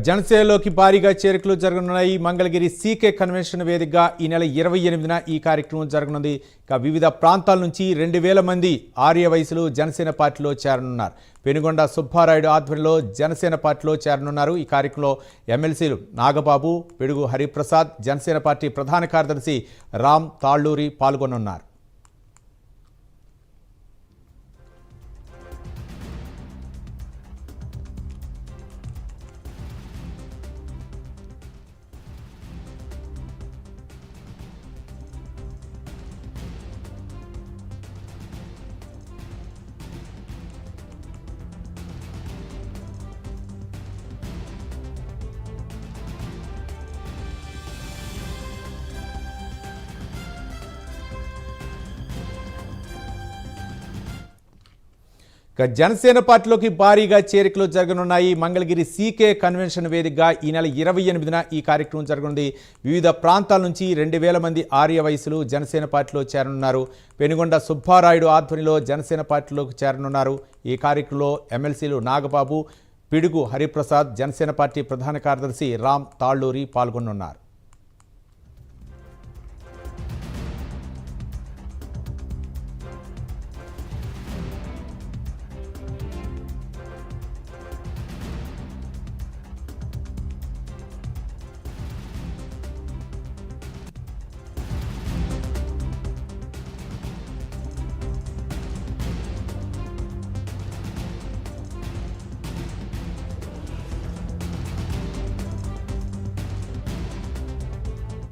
జనసేనలోకి భారీగా చేరికలు జరగనున్నాయి. మంగళగిరి సీకే కన్వెన్షన్ వేదికగా ఈ నెల 28న ఈ కార్యక్రమం జరగనుంది. వివిధ ప్రాంతాల నుంచి 2000 మంది ఆర్య వయసులు జనసేన పార్టీలో చేరనున్నారు. పెనుగొండ సుబ్బారాయుడు ఆధ్వర్యంలో జనసేన పార్టీలో చేరనున్నారు. ఈ కార్యక్రమంలో ఎమ్మెల్సీలు నాగబాబు, పిడుగు హరిప్రసాద్, జనసేన పార్టీ ప్రధాన కార్యదర్శి రామ్ తాళ్లూరి పాల్గొనున్నారు. జనసేన పార్టీలోకి భారీగా చేరికలు జరగనున్నాయి. మంగళగిరి సీకే కన్వెన్షన్ వేదికగా ఈ నెల 28న ఈ కార్యక్రమం జరగనుంది. వివిధ ప్రాంతాల నుంచి 2000 మంది ఆర్య వయసులు జనసేన పార్టీలో చేరనున్నారు. పెనుగొండ సుబ్బారాయుడు ఆధ్వర్యంలో జనసేన పార్టీలోకి చేరనున్నారు. ఈ కార్యక్రమంలో ఎమ్మెల్సీలు నాగబాబు, పిడుగు హరిప్రసాద్, జనసేన పార్టీ ప్రధాన కార్యదర్శి రామ్ తాళ్లూరి పాల్గొనున్నారు.